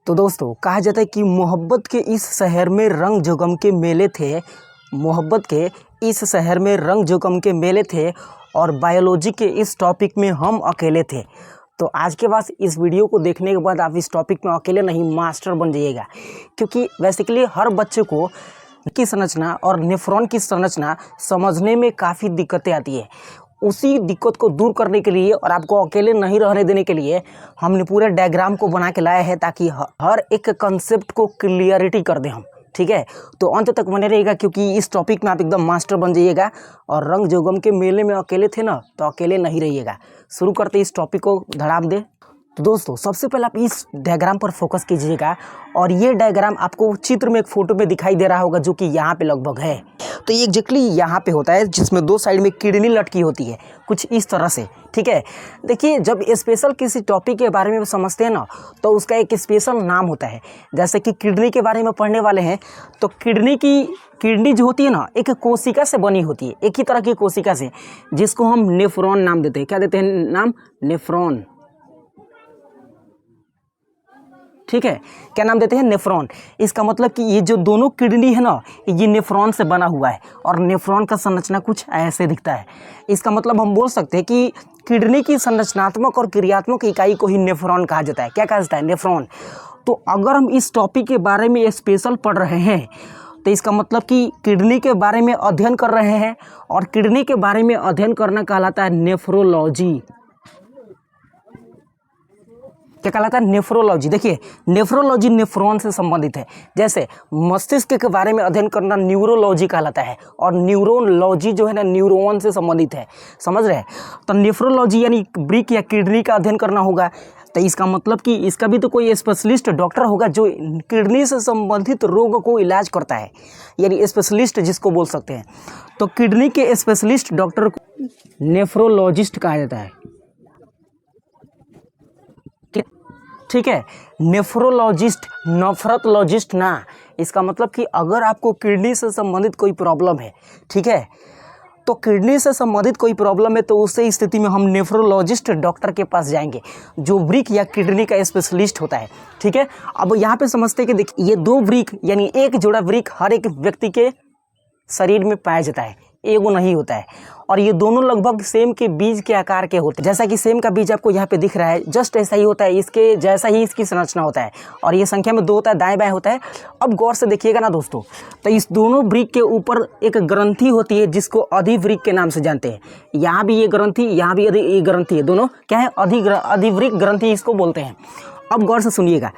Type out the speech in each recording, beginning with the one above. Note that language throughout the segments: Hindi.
तो दोस्तों कहा जाता है कि मोहब्बत के इस शहर में रंग जोगम के मेले थे। मोहब्बत के इस शहर में रंग जोगम के मेले थे और बायोलॉजी के इस टॉपिक में हम अकेले थे। तो आज के बाद इस वीडियो को देखने के बाद आप इस टॉपिक में अकेले नहीं मास्टर बन जाइएगा, क्योंकि बेसिकली हर बच्चे को की संरचना और नेफ्रॉन की संरचना समझने में काफ़ी दिक्कतें आती है। उसी दिक्कत को दूर करने के लिए और आपको अकेले नहीं रहने देने के लिए हमने पूरे डायग्राम को बना के लाया है, ताकि हर एक कंसेप्ट को क्लियरिटी कर दें हम। ठीक है, तो अंत तक बने रहिएगा, क्योंकि इस टॉपिक में आप एकदम मास्टर बन जाइएगा। और रंग जोगम के मेले में अकेले थे ना, तो अकेले नहीं रहिएगा। शुरू करते इस टॉपिक को, धड़ाम दे। तो दोस्तों सबसे पहले आप इस डायग्राम पर फोकस कीजिएगा, और ये डायग्राम आपको चित्र में एक फोटो में दिखाई दे रहा होगा, जो कि यहाँ पे लगभग है। तो ये एग्जैक्टली यहाँ पे होता है, जिसमें दो साइड में किडनी लटकी होती है, कुछ इस तरह से। ठीक है, देखिए जब स्पेशल किसी टॉपिक के बारे में समझते हैं ना, तो उसका एक स्पेशल नाम होता है। जैसे कि किडनी के बारे में पढ़ने वाले हैं, तो किडनी जो होती है ना, एक कोशिका से बनी होती है, एक ही तरह की कोशिका से, जिसको हम नेफ्रॉन नाम देते हैं। क्या देते हैं नाम? नेफ्रॉन। ठीक है, क्या नाम देते हैं? नेफ्रॉन। इसका मतलब कि ये जो दोनों किडनी है ना, ये नेफ्रॉन से बना हुआ है, और नेफ्रॉन का संरचना कुछ ऐसे दिखता है। इसका मतलब हम बोल सकते हैं कि किडनी की संरचनात्मक और क्रियात्मक इकाई को ही नेफ्रॉन कहा जाता है। क्या कहा जाता है? नेफ्रॉन। तो अगर हम इस टॉपिक के बारे में स्पेशल पढ़ रहे हैं, तो इसका मतलब कि किडनी के बारे में अध्ययन कर रहे हैं, और किडनी के बारे में अध्ययन करना कहलाता है नेफ्रोलॉजी। क्या कहलाता है? नेफ्रोलॉजी। देखिए नेफ्रोलॉजी नेफ्रॉन से संबंधित है। जैसे मस्तिष्क के बारे में अध्ययन करना न्यूरोलॉजी कहलाता है, और न्यूरोलॉजी जो है ना, न्यूरॉन से संबंधित है। समझ रहे हैं? तो नेफ्रोलॉजी यानी ब्रिक या किडनी का अध्ययन करना होगा। तो इसका मतलब कि इसका भी तो कोई स्पेशलिस्ट डॉक्टर होगा, जो किडनी से संबंधित रोग को इलाज करता है, यानी स्पेशलिस्ट जिसको बोल सकते हैं। तो किडनी के स्पेशलिस्ट डॉक्टर को नेफ्रोलॉजिस्ट कहा जाता है। ठीक है, नेफ्रोलॉजिस्ट, नफरतलॉजिस्ट ना। इसका मतलब कि अगर आपको किडनी से संबंधित कोई प्रॉब्लम है, ठीक है, तो किडनी से संबंधित कोई प्रॉब्लम है, तो उससे स्थिति में हम नेफ्रोलॉजिस्ट डॉक्टर के पास जाएंगे, जो ब्रिक या किडनी का स्पेशलिस्ट होता है। ठीक है, अब यहाँ पे समझते हैं कि देखिए ये दो ब्रिक यानी एक जोड़ा ब्रिक हर एक व्यक्ति के शरीर में पाया जाता है, एगो नहीं होता है। और ये दोनों लगभग सेम के बीज के आकार के होते हैं। जैसा कि सेम का बीज आपको यहाँ पे दिख रहा है, जस्ट ऐसा ही होता है, इसके जैसा ही इसकी संरचना होता है, और ये संख्या में दो होता है, दाएं बाएं होता है। अब गौर से देखिएगा ना दोस्तों, तो इस दोनों वृक्क के ऊपर एक ग्रंथि होती है, जिसको अधिवृक्क के नाम से जानते हैं। यहाँ भी ये ग्रंथि, यहाँ भी ये ग्रंथि है, दोनों क्या है? अधिवृक्क ग्रंथि इसको बोलते हैं। अब गौर से सुनिएगा,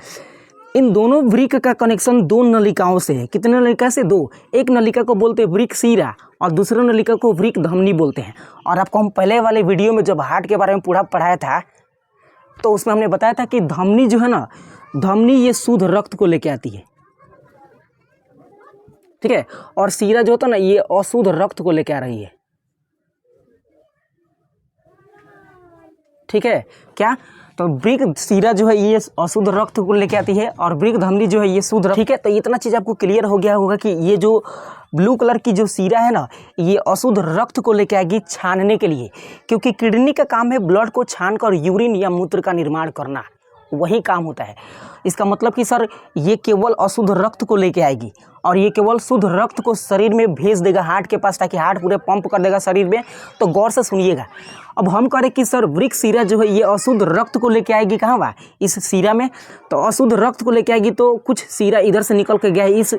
इन दोनों वृक्क का कनेक्शन दो नलिकाओं से है। कितने नलिका से? दो। एक नलिका को बोलते हैं वृक्क शिरा, और दूसरे नलिका को वृक्क धमनी बोलते हैं। और आपको हम पहले वाले वीडियो में जब हार्ट के बारे में पूरा पढ़ाया था, तो उसमें हमने बताया था कि धमनी जो है ना, धमनी ये शुद्ध रक्त को लेके आती है। ठीक है, और शिरा जो होता है ना, ये अशुद्ध रक्त को लेके आ रही है। ठीक है, क्या? तो वृक्क शिरा जो है ये अशुद्ध रक्त को लेके आती है, और वृक्क धमनी जो है ये शुद्ध। ठीक है, तो इतना चीज़ आपको क्लियर हो गया होगा कि ये जो ब्लू कलर की जो शिरा है ना, ये अशुद्ध रक्त को लेके आएगी छानने के लिए, क्योंकि किडनी का काम है ब्लड को छानकर यूरिन या मूत्र का निर्माण करना, वही काम होता है। इसका मतलब कि सर ये केवल अशुद्ध रक्त को लेके आएगी, और ये केवल शुद्ध रक्त को शरीर में भेज देगा हार्ट के पास, ताकि हार्ट पूरे पंप कर देगा शरीर में। तो गौर से सुनिएगा, अब हम कह रहे कि सर वृक्क शिरा जो है ये अशुद्ध रक्त को लेके आएगी। कहाँ बा? इस शिरा में। तो अशुद्ध रक्त को लेके आएगी, तो कुछ शिरा इधर से निकल के गया है इस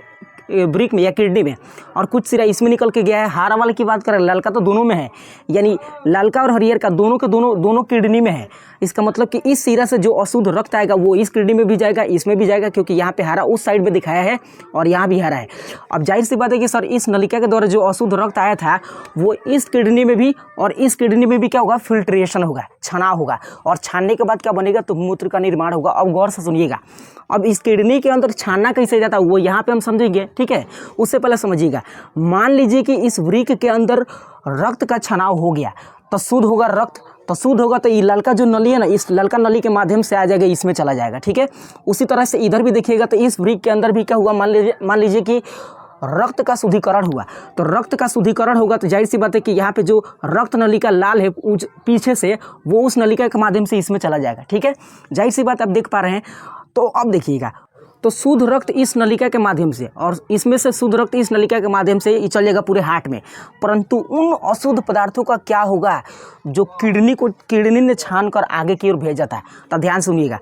ब्रिक में या किडनी में, और कुछ सिरा इसमें निकल के गया है। हरा वाले की बात करें, लालका तो दोनों में है, यानी लालका और हरियर का दोनों के दोनों किडनी में है। इसका मतलब कि इस सिरा से जो अशुद्ध रक्त आएगा वो इस किडनी में भी जाएगा, इसमें भी जाएगा, क्योंकि यहाँ पे हरा उस साइड में दिखाया है और यहाँ भी हरा है। अब जाहिर सी बात है कि सर इस नलिका के द्वारा जो अशुद्ध रक्त आया था, वो इस किडनी में भी और इस किडनी में भी क्या होगा? फिल्ट्रेशन होगा, छनाव होगा, और छानने के बाद क्या बनेगा? तो मूत्र का निर्माण होगा। अब गौर से सुनिएगा, अब इस किडनी के अंदर छानना कैसे जाता है वो यहाँ पे हम समझेंगे। ठीक है, उससे पहले समझिएगा, मान लीजिए कि इस वृक्क के अंदर रक्त का छनाव हो गया, तो शुद्ध होगा रक्त। तो शुद्ध होगा तो ये ललका जो नली है ना, इस ललका नली के माध्यम से आ जाएगा, इसमें चला जाएगा। ठीक है, उसी तरह से इधर भी देखिएगा, तो इस वृक्क के अंदर भी क्या हुआ? मान लीजिए कि रक्त का शुद्धिकरण हुआ, तो रक्त का शुद्धिकरण होगा तो जाहिर सी बात है कि यहाँ पे जो रक्त नलिका लाल है पीछे से, वो उस नलिका के माध्यम से इसमें चला जाएगा। ठीक है, जाहिर सी बात आप देख पा रहे हैं। तो अब देखिएगा, तो शुद्ध रक्त इस नलिका के माध्यम से, और इसमें से शुद्ध रक्त इस नलिका के माध्यम से ये चलेगा पूरे हार्ट में, परंतु उन अशुद्ध पदार्थों का क्या होगा जो किडनी ने छान कर आगे की ओर भेजा था। तो ध्यान सुनिएगा,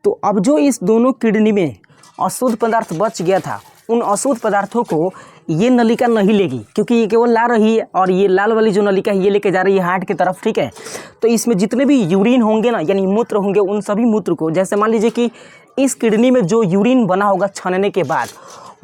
तो अब जो इस दोनों किडनी में अशुद्ध पदार्थ बच गया था, उन अशुद्ध पदार्थों को ये नलिका नहीं लेगी, क्योंकि ये केवल ला रही है, और ये लाल वाली जो नलिका है ये लेके जा रही है हार्ट की तरफ, ठीक है। तो इसमें जितने भी यूरिन होंगे ना, यानी मूत्र होंगे, उन सभी मूत्र को, जैसे मान लीजिए कि इस किडनी में जो यूरिन बना होगा छानने के बाद,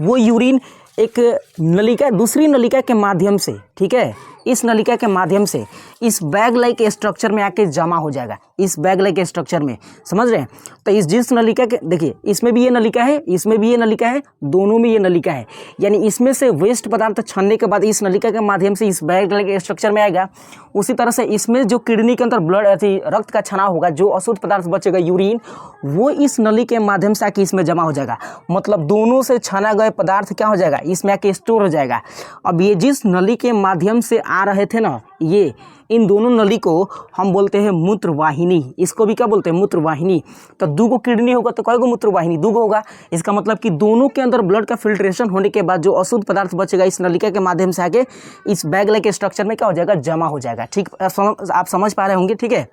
वो यूरिन एक नलिका, दूसरी नलिका के माध्यम से, ठीक है, इस नलिका के माध्यम से इस बैग लाइक स्ट्रक्चर में आके जमा हो जाएगा, इस बैग लाइक स्ट्रक्चर में, समझ रहे हैं। तो इस जिस नलिका के, देखिए इसमें भी ये नलिका है, इसमें भी ये नलिका है, दोनों में ये नलिका है, यानी इसमें से वेस्ट पदार्थ छानने के बाद इस नलिका के माध्यम से इस बैग लाइक स्ट्रक्चर में आएगा। उसी तरह से इसमें जो किडनी के अंदर ब्लड रक्त का छना होगा, जो अशुद्ध पदार्थ बचेगा यूरिन, वो इस नली के माध्यम से आके इसमें जमा हो जाएगा। मतलब दोनों से छाना गए पदार्थ क्या हो जाएगा, इसमें आके स्टोर हो जाएगा। अब ये जिस नली के माध्यम से आ रहे थे ना, ये इन दोनों नली को हम बोलते हैं मूत्रवाहिनी। इसको भी क्या बोलते हैं, मूत्रवाहिनी। तो दूगो किडनी होगा तो कईगो मूत्रवाहिनी, दूगो होगा। इसका मतलब कि दोनों के अंदर ब्लड का फिल्ट्रेशन होने के बाद जो अशुद्ध पदार्थ बचेगा इस नलिका के माध्यम से आके इस बैग लाइक स्ट्रक्चर में क्या हो जाएगा, जमा हो जाएगा। ठीक, आप समझ पा रहे होंगे, ठीक है।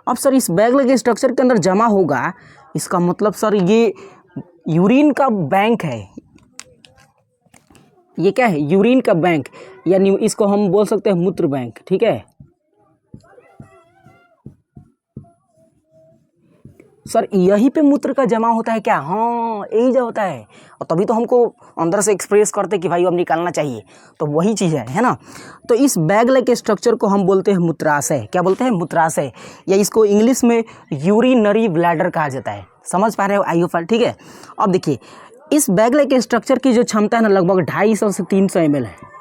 अब सर इस बैग लाइक स्ट्रक्चर के अंदर जमा होगा, इसका मतलब सर ये यूरिन का बैंक है। ये क्या है, यूरिन का बैंक, यानी इसको हम बोल सकते हैं मूत्र बैंक, ठीक है। सर यहीं पे मूत्र का जमा होता है क्या, हाँ यही जो होता है, और तभी तो हमको अंदर से एक्सप्रेस करते कि भाई अब निकालना चाहिए, तो वही चीज़ है ना। तो इस बैग लाइक स्ट्रक्चर को हम बोलते हैं मूत्राशय। क्या बोलते हैं, मूत्राशय, या इसको इंग्लिश में यूरिनरी ब्लैडर कहा जाता है। समझ पा रहे हो, IU5, ठीक है। अब देखिए इस बैग लाइक स्ट्रक्चर की जो क्षमता है ना, लगभग 250 से 300 ml है,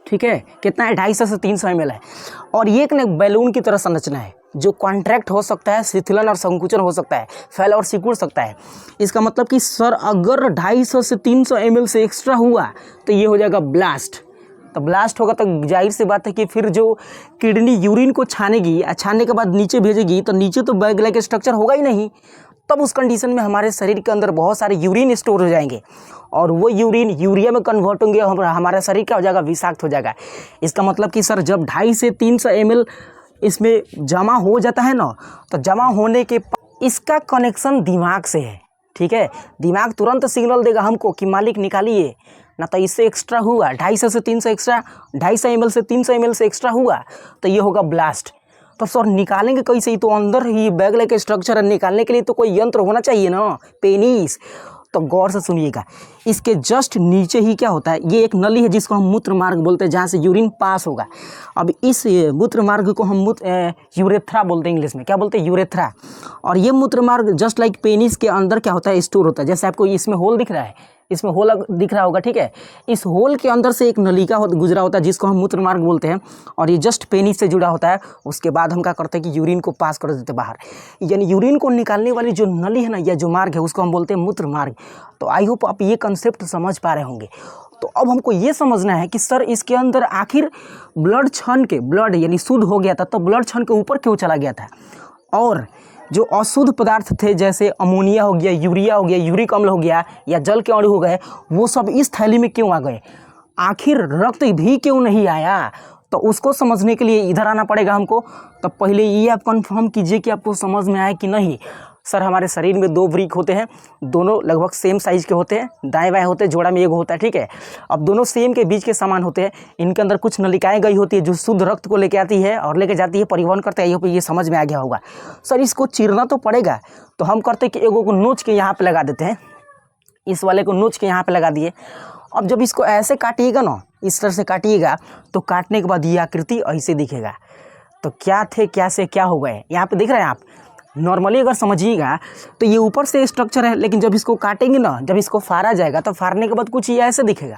ठीक है। कितना है, 250 से 300 ml है। और ये एक बैलून की तरह संरचना है जो कॉन्ट्रैक्ट हो सकता है, शिथिलन और संकुचन हो सकता है, फैल और सिकुड़ सकता है। इसका मतलब कि सर अगर 250 से 300 ml से एक्स्ट्रा हुआ तो ये हो जाएगा ब्लास्ट। तो ब्लास्ट होगा तो जाहिर सी बात है कि फिर जो किडनी यूरिन को छानेगी, छानने के बाद नीचे भेजेगी, तो नीचे तो बैग लाइक स्ट्रक्चर होगा ही नहीं। तब उस कंडीशन में हमारे शरीर के अंदर बहुत सारे यूरिन स्टोर हो जाएंगे, और वो यूरिन यूरिया में कन्वर्ट होंगे, हमारा शरीर क्या हो जाएगा, विषाक्त हो जाएगा। इसका मतलब कि सर जब 250 से 300 ml इसमें जमा हो जाता है ना, तो जमा होने के इसका कनेक्शन दिमाग से है, ठीक है। दिमाग तुरंत सिग्नल देगा हमको कि मालिक निकालिए ना, तो इससे एक्स्ट्रा हुआ 250 से 300 एक्स्ट्रा, 250 ml से 300 ml से एक्स्ट्रा हुआ तो ये होगा ब्लास्ट। तो सर निकालेंगे कैसे, ही तो अंदर ही बैग लाइक स्ट्रक्चर है, निकालने के लिए तो कोई यंत्र होना चाहिए ना, पेनिस। तो गौर से सुनिएगा, इसके जस्ट नीचे ही क्या होता है, ये एक नली है जिसको हम मूत्र मार्ग बोलते हैं, जहाँ से यूरिन पास होगा। अब इस मूत्र मार्ग को हम यूरेथ्रा बोलते हैं, इंग्लिश में क्या बोलते हैं, यूरेथ्रा। और ये मूत्र मार्ग जस्ट लाइक पेनिस के अंदर क्या होता है, स्टोर होता है। जैसे आपको इसमें होल दिख रहा है, इसमें होल दिख रहा होगा, ठीक है। इस होल के अंदर से एक नलिका गुजरा होता है जिसको हम मूत्र मार्ग बोलते हैं, और ये जस्ट पेनिस से जुड़ा होता है। उसके बाद हम क्या करते हैं कि यूरिन को पास कर देते बाहर, यानी यूरिन को निकालने वाली जो नली है ना, या जो मार्ग है, उसको हम बोलते हैं मूत्र मार्ग। तो आई होप आप ये कंसेप्ट समझ पा रहे होंगे। तो अब हमको ये समझना है कि सर इसके अंदर आखिर ब्लड छन के, ब्लड यानी शुद्ध हो गया था, तो ब्लड छन के ऊपर क्यों चला गया था, और जो अशुद्ध पदार्थ थे जैसे अमोनिया हो गया, यूरिया हो गया, यूरिक अम्ल हो गया, या जल के अणु हो गए, वो सब इस थैली में क्यों आ गए, आखिर रक्त भी क्यों नहीं आया। तो उसको समझने के लिए इधर आना पड़ेगा हमको। तो पहले ये आप कंफर्म कीजिए कि आपको समझ में आया कि नहीं। सर हमारे शरीर में 2 वृक्क होते हैं, दोनों लगभग सेम साइज़ के होते हैं, दाएं बाएं होते हैं, जोड़ा में एक होता है, ठीक है। अब दोनों सेम के बीच के समान होते हैं। इनके अंदर कुछ नलिकाएं गई होती है जो शुद्ध रक्त को लेके आती है और लेके जाती है, परिवहन करते हैं। ये समझ में आ गया होगा। सर इसको चीरना तो पड़ेगा, तो हम करते कि एगो को नोच के यहाँ पर लगा देते हैं, इस वाले को नोच के यहाँ पर लगा दिए। अब जब इसको ऐसे काटिएगा ना, इस तरह से काटिएगा, तो काटने के बाद ये आकृति ऐसे दिखेगा। तो क्या थे, क्या से क्या हो गए, यहाँ पे दिख रहे हैं आप। नॉर्मली अगर समझिएगा तो ये ऊपर से स्ट्रक्चर है, लेकिन जब इसको काटेंगे ना, जब इसको फाड़ा जाएगा, तो फाड़ने के बाद कुछ ये ऐसे दिखेगा।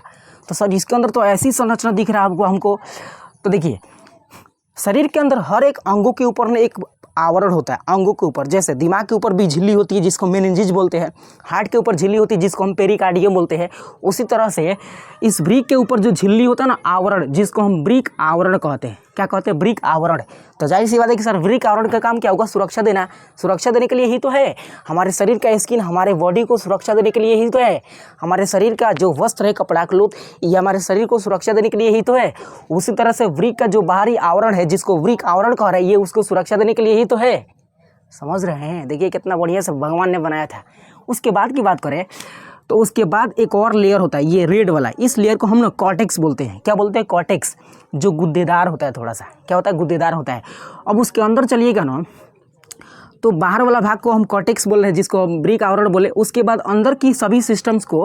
तो सर इसके अंदर तो ऐसी संरचना दिख रहा है आपको, हमको। तो देखिए शरीर के अंदर हर एक अंगों के ऊपर ना एक आवरण होता है, अंगों के ऊपर। जैसे दिमाग के ऊपर भी झिल्ली होती है जिसको मेनिंजेस बोलते हैं, हार्ट के ऊपर झिल्ली होती है जिसको हम पेरिकार्डियम बोलते हैं। उसी तरह से इस वृक्क के ऊपर जो झिल्ली होता है ना, आवरण, जिसको हम वृक्क आवरण कहते हैं, क्या कहते हैं, वृक्क आवरण। तो जाहिर सी बात है कि सर वृक्क आवरण का काम क्या होगा, सुरक्षा देना। सुरक्षा देने के लिए ही तो है, हमारे शरीर का स्किन हमारे बॉडी को सुरक्षा देने के लिए ही तो है, हमारे शरीर का जो वस्त्र है, कपड़ा क्लोथ, ये हमारे शरीर को सुरक्षा देने के लिए ही तो है। उसी तरह से वृक्क का जो बाहरी आवरण है, जिसको वृक्क आवरण कह रहे हैं, ये उसको सुरक्षा देने के लिए ही तो है। समझ रहे हैं, देखिए कितना बढ़िया से भगवान ने बनाया था। उसके बाद की बात करें तो उसके बाद एक और लेयर होता है, ये रेड वाला, इस लेयर को हम लोग कॉर्टेक्स बोलते हैं। क्या बोलते हैं, कॉर्टेक्स, जो गुद्देदार होता है, थोड़ा सा क्या होता है, गुद्देदार होता है। अब उसके अंदर चलिएगा ना, तो बाहर वाला भाग को हम कॉर्टेक्स बोल रहे हैं, जिसको हम वृक्क आवरण बोले। उसके बाद अंदर की सभी सिस्टम्स को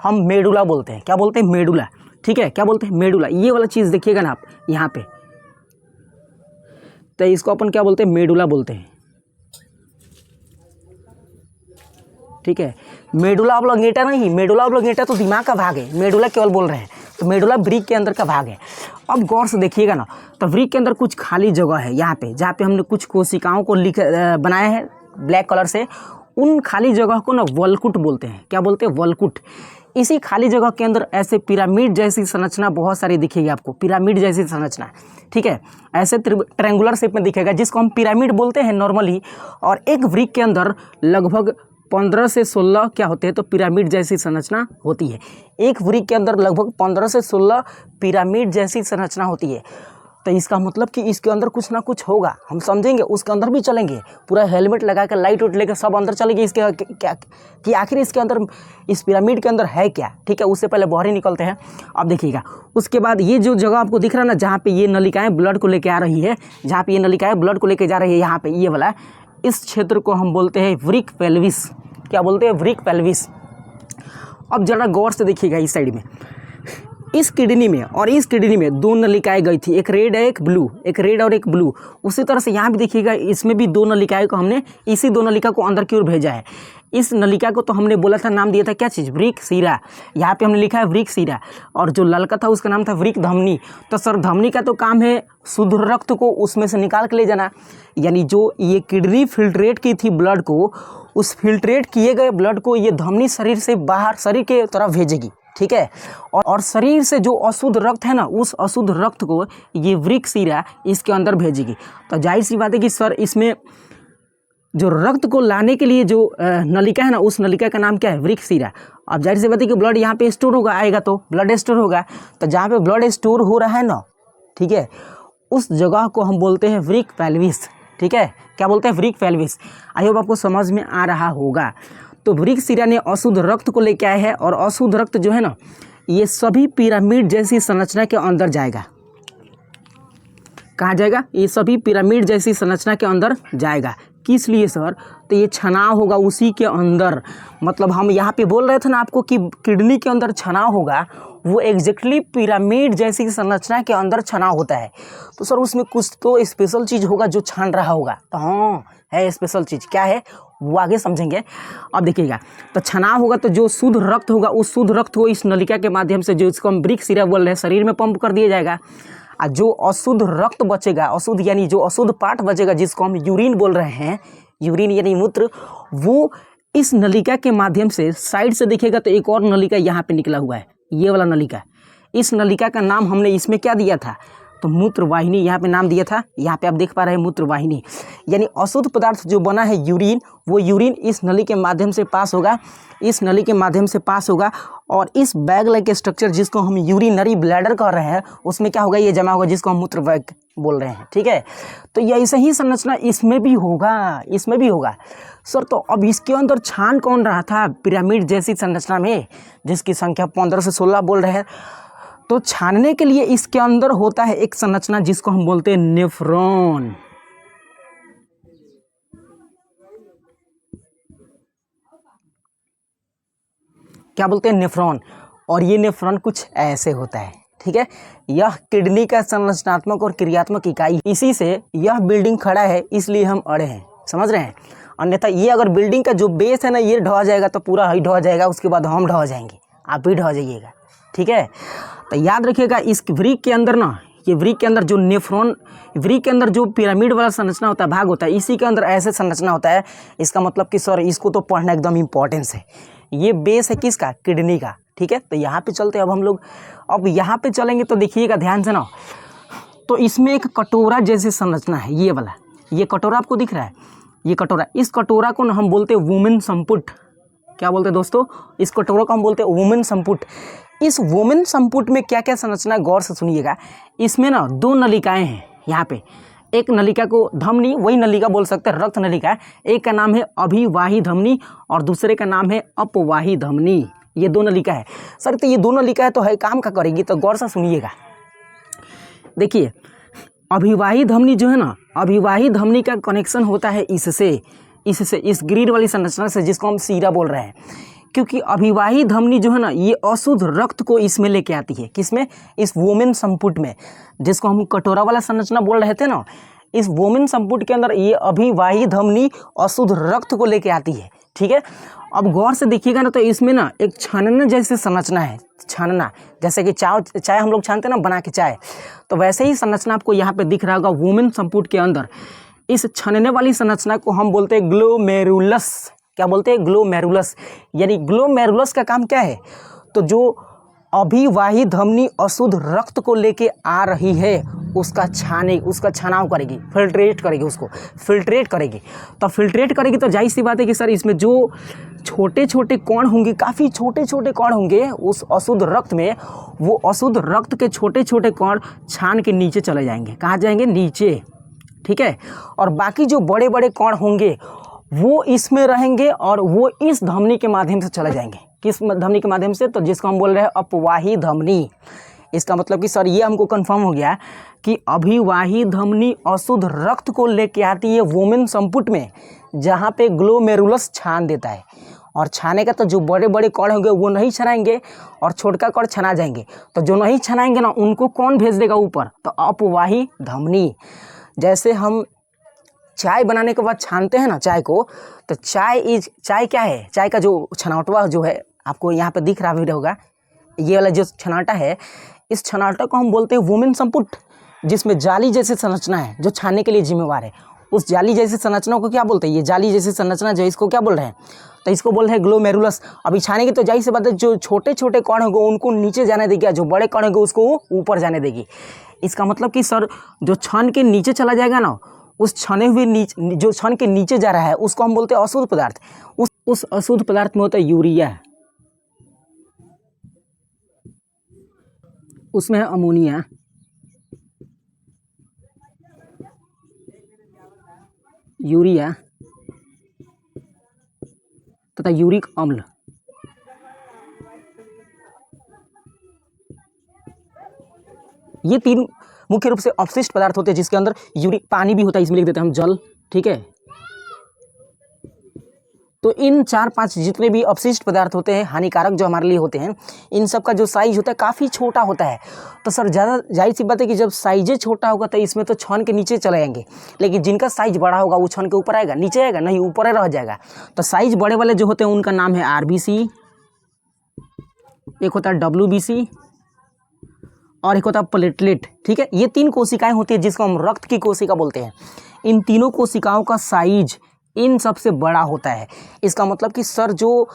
हम मेडुला बोलते हैं। क्या बोलते हैं, मेडुला। ठीक है, क्या बोलते हैं, मेडुला। ये वाला चीज़ देखिएगा ना आप यहाँ पे, तो इसको अपन क्या बोलते हैं, मेडुला बोलते हैं। ठीक है, मेडुला ऑब्लोंगेटा नहीं, मेडुला ऑब्लोंगेटा तो दिमाग का भाग है, मेडुला केवल बोल रहे हैं, तो मेडुला वृक्क के अंदर का भाग है। अब गौर से देखिएगा ना, तो वृक्क के अंदर कुछ खाली जगह है यहाँ पे, जहाँ पे हमने कुछ कोशिकाओं को बनाया है ब्लैक कलर से। उन खाली जगह को ना वल्कुट बोलते हैं। क्या बोलते हैं, वल्कुट। इसी खाली जगह के अंदर ऐसे पिरामिड जैसी संरचना बहुत सारी दिखेगी आपको, पिरामिड जैसी संरचना। ठीक है, ऐसे ट्रायंगुलर शेप में दिखेगा, जिसको हम पिरामिड बोलते हैं नॉर्मली। और एक वृक्क के अंदर लगभग 15 से 16 क्या होते हैं, तो पिरामिड जैसी संरचना होती है। एक वृक्क के अंदर लगभग 15 से 16 पिरामिड जैसी संरचना होती है। तो इसका मतलब कि इसके अंदर कुछ ना कुछ होगा, हम समझेंगे, उसके अंदर भी चलेंगे, पूरा हेलमेट लगा कर, लाइट उठ लेकर सब अंदर चलेंगे इसके क्या कि आखिर इसके अंदर, इस पिरामिड के अंदर है क्या। ठीक है, उससे पहले बाहर ही निकलते हैं। अब देखिएगा, उसके बाद ये जो जगह आपको दिख रहा है ना, जहाँ पे ये नलिकाएँ ब्लड को लेके आ रही है, जहाँ पे ये नलिकाएँ ब्लड को लेके जा रही है, यहाँ पे ये वाला, इस क्षेत्र को हम बोलते हैं वृक्क पेल्विस। क्या बोलते हैं, वृक्क पेल्विस। अब जरा गौर से देखिएगा, इस साइड में, इस किडनी में और इस किडनी में दो नलिकाएं गई थी, एक रेड है एक ब्लू, एक रेड और एक ब्लू। उसी तरह से यहाँ भी देखिएगा, इसमें भी दो नलिकाएं को हमने इसी दो नलिका को अंदर की ओर भेजा है। इस नलिका को तो हमने बोला था, नाम दिया था क्या चीज़, वृक्क शिरा। यहाँ पे हमने लिखा है वृक्क शिरा, और जो ललका था उसका नाम था वृक्क धमनी। तो सर धमनी का तो काम है शुद्ध रक्त को उसमें से निकाल के ले जाना, यानी जो ये किडनी फिल्ट्रेट की थी ब्लड को, उस फिल्ट्रेट किए गए ब्लड को ये धमनी शरीर से बाहर, शरीर के तरफ भेजेगी। ठीक है, और शरीर से जो अशुद्ध रक्त है ना, उस अशुद्ध रक्त को ये वृक्क शिरा इसके अंदर भेजेगी। तो जाहिर सी बात है कि सर इसमें जो रक्त को लाने के लिए जो नलिका है ना, उस नलिका का नाम क्या है, वृक्क शिरा। अब जाहिर सी बात है कि ब्लड यहाँ पे स्टोर होगा, आएगा तो ब्लड स्टोर होगा, तो जहाँ पे ब्लड स्टोर हो रहा है ना, ठीक है, उस जगह को हम बोलते हैं वृक्क पेल्विस। ठीक है, क्या बोलते हैं, वृक्क पेल्विस। आई होप आपको समझ में आ रहा होगा। तो वृक्क शिरा ने अशुद्ध रक्त को लेके आया है, और अशुद्ध रक्त जो है ना, ये सभी पिरामिड जैसी संरचना के अंदर जाएगा। कहाँ जाएगा, ये सभी पिरामिड जैसी संरचना के अंदर जाएगा। किस लिए सर, तो ये छनाव होगा उसी के अंदर। मतलब हम यहाँ पे बोल रहे थे ना आपको कि किडनी के अंदर छनाव होगा, वो एग्जैक्टली पिरामिड जैसी संरचना के अंदर छनाव होता है। तो सर उसमें कुछ तो स्पेशल चीज़ होगा जो छान रहा होगा। तो हाँ, है स्पेशल चीज़, क्या है वो आगे समझेंगे। अब देखिएगा, तो छनाव होगा, तो जो शुद्ध रक्त होगा, उस शुद्ध रक्त को इस नलिका के माध्यम से, जो इसको हम वृक्क शिरा बोल रहे हैं, शरीर में पंप कर दिया जाएगा। और जो अशुद्ध रक्त बचेगा, अशुद्ध यानी जो अशुद्ध पार्ट बचेगा, जिसको हम यूरिन बोल रहे हैं, यूरिन यानी मूत्र, वो इस नलिका के माध्यम से साइड से देखिएगा तो एक और नलिका यहाँ पे निकला हुआ है, ये वाला नलिका। इस नलिका का नाम हमने इसमें क्या दिया था, तो मूत्र वाहिनी यहाँ पे नाम दिया था। यहाँ पे आप देख पा रहे हैं मूत्र वाहिनी, यानी अशुद्ध पदार्थ जो बना है यूरिन, वो यूरिन इस नली के माध्यम से पास होगा, इस नली के माध्यम से पास होगा, और इस बैग लाइक स्ट्रक्चर जिसको हम यूरिनरी ब्लैडर कह रहे हैं, उसमें क्या होगा, ये जमा होगा, जिसको हम मूत्र बैग बोल रहे हैं। ठीक है, तो ये ऐसे ही संरचना इसमें भी होगा, इसमें भी होगा सर। तो अब इसके अंदर छान कौन रहा था, पिरामिड जैसी संरचना में, जिसकी संख्या 15 से 16 बोल रहे हैं। तो छानने के लिए इसके अंदर होता है एक संरचना जिसको हम बोलते हैं नेफ्रॉन। क्या बोलते हैं, नेफ्रॉन। और ये नेफ्रॉन कुछ ऐसे होता है। ठीक है, यह किडनी का संरचनात्मक और क्रियात्मक इकाई, इसी से यह बिल्डिंग खड़ा है, इसलिए हम अड़े हैं, समझ रहे हैं। अन्यथा ये अगर बिल्डिंग का जो बेस है ना, ये ढह जाएगा तो पूरा ही ढह जाएगा, उसके बाद हम ढह जाएंगे, आप भी ढह जाइएगा। ठीक है, तो याद रखिएगा, इस वृक्क के अंदर ना, ये वृक्क के अंदर जो नेफ्रॉन, वृक्क के अंदर जो पिरामिड वाला संरचना होता है, भाग होता है, इसी के अंदर ऐसे संरचना होता है। इसका मतलब कि सर इसको तो पढ़ना एकदम इम्पोर्टेंस है। ये बेस है किसका, किडनी का। ठीक है, तो यहाँ पे चलते हैं अब हम लोग। अब यहाँ पे चलेंगे तो देखिएगा ध्यान से ना, तो इसमें एक कटोरा जैसी संरचना है, ये वाला, ये कटोरा आपको दिख रहा है, ये कटोरा, इस कटोरा को ना हम बोलते हैं वुमेन संपुट। क्या बोलते हैं दोस्तों? इस कटोरा को हम बोलते हैं वुमेन संपुट। इस वुमेन संपुट में क्या क्या संरचना, गौर से सुनिएगा। इसमें ना 2 नलिकाएं हैं यहाँ पे। एक नलिका को धमनी, वही नलिका बोल सकते हैं, रक्त नलिका। एक का नाम है अभिवाही धमनी और दूसरे का नाम है अपवाही धमनी। ये 2 नलिका है सर। तो ये 2 नलिका है तो है काम का करेगी, तो गौर से सुनिएगा। देखिए अभिवाही धमनी जो है ना, अभिवाही धमनी का कनेक्शन होता है इससे, इस ग्रिड वाली संरचना से, जिसको हम सीरा बोल रहे हैं। क्योंकि अभिवाही धमनी जो है ना, ये अशुद्ध रक्त को इसमें लेके आती है। किसमें? इस वोमेन संपुट में, जिसको हम कटोरा वाला संरचना बोल रहे थे ना, इस वोमेन संपुट के अंदर ये अभिवाही धमनी अशुद्ध रक्त को लेके आती है। ठीक है, अब गौर से देखिएगा ना, तो इसमें ना एक छानना जैसे संरचना है। छानना जैसे कि चाय हम लोग छानते हैं ना बना के चाय, तो वैसे ही संरचना आपको यहाँ पे दिख रहा होगा वोमेन संपुट के अंदर। इस छानने वाली संरचना को हम बोलते हैं ग्लोमेरुलस। क्या बोलते हैं? ग्लोमेरुलस। यानी ग्लोमेरुलस का काम क्या है? तो जो अभिवाही धमनी अशुद्ध रक्त को लेके आ रही है उसका छानाव करेगी, फिल्ट्रेट करेगी, उसको फिल्ट्रेट करेगी। तो फिल्ट्रेट करेगी तो जाहिर सी बात है कि सर इसमें जो छोटे छोटे कण होंगे, काफ़ी छोटे छोटे कण होंगे उस अशुद्ध रक्त में, वो अशुद्ध रक्त के छोटे छोटे कण छान के नीचे चले जाएंगे। कहाँ जाएंगे? नीचे। ठीक है, और बाकी जो बड़े बड़े कण होंगे वो इसमें रहेंगे और वो इस धमनी के माध्यम से चले जाएंगे। किस धमनी के माध्यम से? तो जिसको हम बोल रहे हैं अपवाही धमनी। इसका मतलब कि सर ये हमको कंफर्म हो गया कि अभिवाही धमनी अशुद्ध रक्त को लेके आती है वोमेन संपुट में, जहाँ पे ग्लोमेरुलस छान देता है। और छाने का तो जो बड़े बड़े कण होंगे वो नहीं छनाएंगे और छोटका कण छना जाएंगे। तो जो नहीं छनाएंगे ना, उनको कौन भेज देगा ऊपर? तो अपवाही धमनी। जैसे हम चाय बनाने के बाद छानते हैं ना चाय को, तो चाय क्या है? चाय का जो छनावटवा जो है, आपको यहाँ पे दिख रहा भी होगा, ये वाला जो छनाटा है, इस छनाटा को हम बोलते हैं वुमेन संपुट, जिसमें जाली जैसी संरचना है जो छानने के लिए जिम्मेवार है। उस जाली जैसी संरचना को क्या बोलते हैं? ये जाली जैसी संरचना जो, इसको क्या बोल रहे हैं? तो इसको बोल रहे हैं ग्लोमेरुलस। अभी छानेगी तो जाहिर सी बात है जो छोटे छोटे कण होंगे उनको नीचे जाने देगी, जो बड़े कण होंगे उसको ऊपर जाने देगी। इसका मतलब कि सर जो छान के नीचे चला जाएगा ना, उस छने हुए जो छन के नीचे जा रहा है उसको हम बोलते हैं अशुद्ध पदार्थ। उस अशुद्ध पदार्थ में होता है यूरिया, उसमें है अमोनिया, यूरिया तथा यूरिक अम्ल। ये 3 मुख्य रूप से अपशिष्ट पदार्थ होते हैं, जिसके अंदर यूरिक पानी भी होता है, इसमें लिख देते हैं हम जल। ठीक है, तो इन 4-5 जितने भी अपशिष्ट पदार्थ होते हैं हानिकारक जो हमारे लिए होते हैं, इन सब का जो साइज होता है काफ़ी छोटा होता है। तो सर जाहिर सी बात है कि जब साइजे छोटा होगा तो इसमें तो छन के नीचे चले जाएंगे, लेकिन जिनका साइज बड़ा होगा वो छन के ऊपर आएगा, नीचे आएगा नहीं, ऊपर ही रह जाएगा। तो साइज बड़े वाले जो होते हैं उनका नाम है RBC, एक होता है WBC और एक होता है प्लेटलेट। ठीक है, ये 3 कोशिकाएं होती है जिसको हम रक्त की कोशिका बोलते हैं। इन तीनों कोशिकाओं का साइज इन सबसे बड़ा होता है। इसका मतलब कि सर जो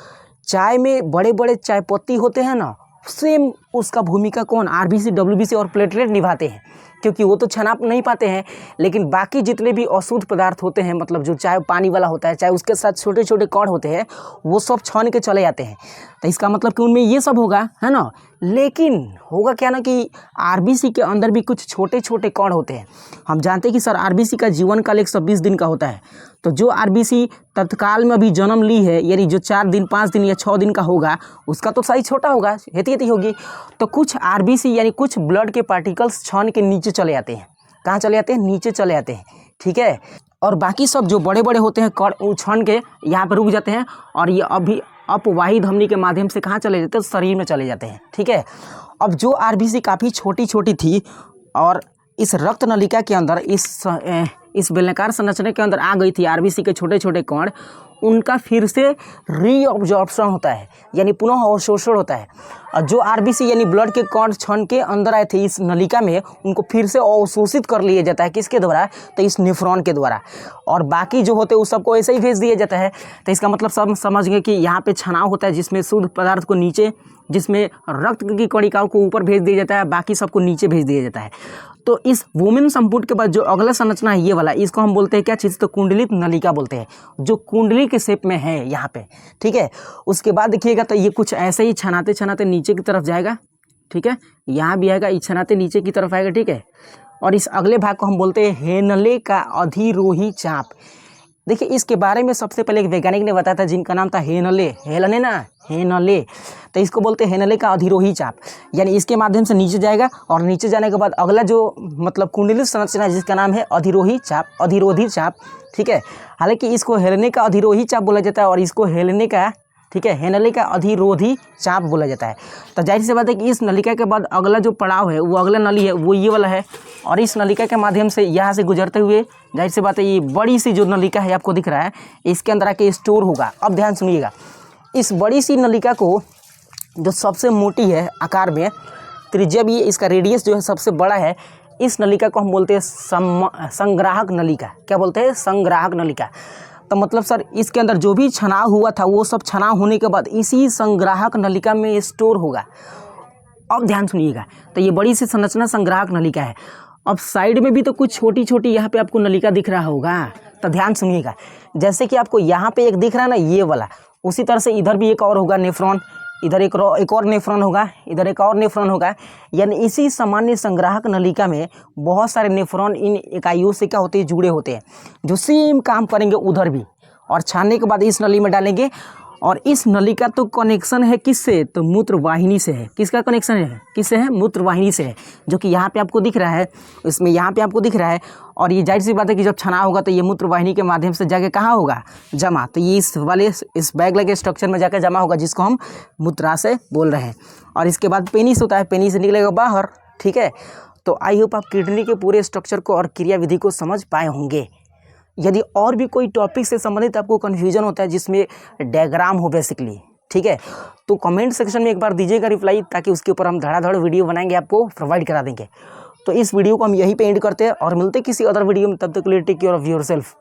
चाय में बड़े बड़े चाय पत्ती होते हैं ना, सेम उसका भूमिका कौन? RBC, WBC और प्लेटलेट निभाते हैं, क्योंकि वो तो छना नहीं पाते हैं। लेकिन बाकी जितने भी अशुद्ध पदार्थ होते हैं, मतलब जो चाय पानी वाला होता है, चाहे उसके साथ छोटे छोटे कण होते हैं, वो सब छन के चले जाते हैं। तो इसका मतलब कि उनमें ये सब होगा, है ना। लेकिन होगा क्या ना कि RBC के अंदर भी कुछ छोटे छोटे कण होते हैं। हम जानते हैं कि सर RBC का जीवन काल 120 दिन का होता है। तो जो RBC तत्काल में अभी जन्म ली है, यानी जो 4 दिन 5 दिन या 6 दिन का होगा, उसका तो साइज छोटा होगा, हेती होगी। तो कुछ RBC यानी कुछ ब्लड के पार्टिकल्स छन के नीचे चले जाते हैं। कहाँ चले जाते हैं? नीचे चले जाते हैं। ठीक है, और बाकी सब जो बड़े बड़े होते हैं कण छन के यहाँ पर रुक जाते हैं, और ये अभी अपवाही धमनी के माध्यम से कहाँ चले जाते हैं? शरीर में चले जाते हैं। ठीक है, अब जो RBC काफ़ी छोटी छोटी थी और इस रक्त नलिका के अंदर इस बेलनाकार संरचना के अंदर आ गई थी RBC के छोटे छोटे कण, उनका फिर से रीअब्जॉर्प्शन होता है, यानी पुनः अवशोषण होता है। और जो आरबीसी यानी ब्लड के कण छन के अंदर आए थे इस नलिका में, उनको फिर से अवशोषित कर लिया जाता है। किसके द्वारा? तो इस नेफ्रॉन के द्वारा। और बाकी जो होते हैं उस सबको ऐसे ही भेज दिया जाता है। तो इसका मतलब सब समझ गए कि यहाँ पे छनाव होता है जिसमें शुद्ध पदार्थ को नीचे, जिसमें रक्त की कणिकाओं को ऊपर भेज दिया जाता है, बाकी सबको नीचे भेज दिया जाता है। तो इस वुमेन संपुट के बाद जो अगला संरचना है ये वाला, इसको हम बोलते हैं क्या चीज़? तो कुंडलित नलिका बोलते हैं, जो कुंडली के शेप में है यहाँ पे। ठीक है, उसके बाद देखिएगा तो ये कुछ ऐसे ही छनाते छनाते नीचे की तरफ जाएगा। ठीक है, यहाँ भी आएगा, ये छनाते नीचे की तरफ आएगा। ठीक है, और इस अगले भाग को हम बोलते हैं हेनले का अधिरोही चाप। देखिए, इसके बारे में सबसे पहले एक वैज्ञानिक ने बताया था जिनका नाम था हेनले। हेलने ना, हेनले। तो इसको बोलते हैं हेनले का अधिरोही चाप, यानी इसके माध्यम से नीचे जाएगा और नीचे जाने के बाद अगला जो मतलब कुंडलित संरचना है जिसका नाम है अधिरोही चाप, अधिरोधी चाप। ठीक है, हालांकि इसको हेलने का अधिरोही चाप बोला जाता है और इसको हेलने का, ठीक है, हेनले का अधिरोधी चाप बोला जाता है। तो जाहिर सी बात है कि इस नलिका के बाद अगला जो पड़ाव है, वो अगला नली है, वो ये वाला है। और इस नलिका के माध्यम से यहाँ से गुजरते हुए जाहिर सी बात है ये बड़ी सी जो नलिका है आपको दिख रहा है, इसके अंदर आके स्टोर होगा। अब ध्यान सुनिएगा, इस बड़ी सी नलिका को जो सबसे मोटी है आकार में, त्रिज्या भी इसका रेडियस जो है सबसे बड़ा है, इस नलिका को हम बोलते हैं संग्राहक नलिका। क्या बोलते हैं? संग्राहक नलिका। तो मतलब सर इसके अंदर जो भी छनाव हुआ था वो सब छनाव होने के बाद इसी संग्राहक नलिका में स्टोर होगा। अब ध्यान सुनिएगा, तो ये बड़ी सी संरचना संग्राहक नलिका है। अब साइड में भी तो कुछ छोटी छोटी यहाँ पे आपको नलिका दिख रहा होगा, तो ध्यान सुनिएगा। जैसे कि आपको यहाँ पे एक दिख रहा है ना, ये वाला, उसी तरह से इधर भी एक और होगा नेफ्रॉन, इधर एक और नेफ्रॉन होगा, इधर एक और नेफ्रॉन होगा। यानी इसी सामान्य संग्राहक नलिका में बहुत सारे नेफ्रॉन इन इकाइयों से क्या होते हैं? जुड़े होते हैं, जो सेम काम करेंगे उधर भी, और छानने के बाद इस नली में डालेंगे। और इस नली का तो कनेक्शन है किससे? तो मूत्र वाहिनी से है। किसका कनेक्शन है? किससे है? मूत्र वाहिनी से है, जो कि यहाँ पे आपको दिख रहा है, इसमें यहाँ पे आपको दिख रहा है। और ये जाहिर सी बात है कि जब छना होगा तो ये मूत्र वाहिनी के माध्यम से जाके कहाँ होगा? जमा। तो ये इस बैग लगे स्ट्रक्चर में जाकर जमा होगा, जिसको हम मूत्राशय बोल रहे हैं। और इसके बाद पेनिस होता है, पेनिस से निकलेगा बाहर। ठीक है, तो आई होप आप किडनी के पूरे स्ट्रक्चर को और क्रियाविधि को समझ पाए होंगे। यदि और भी कोई टॉपिक से संबंधित आपको कन्फ्यूजन होता है जिसमें डायग्राम हो बेसिकली, ठीक है, तो कमेंट सेक्शन में एक बार दीजिएगा रिप्लाई, ताकि उसके ऊपर हम धड़ाधड़ वीडियो बनाएंगे, आपको प्रोवाइड करा देंगे। तो इस वीडियो को हम यहीं पे एंड करते हैं और मिलते हैं किसी अदर वीडियो में। तब तक के लिए टेक केयर ऑफ योरसेल्फ।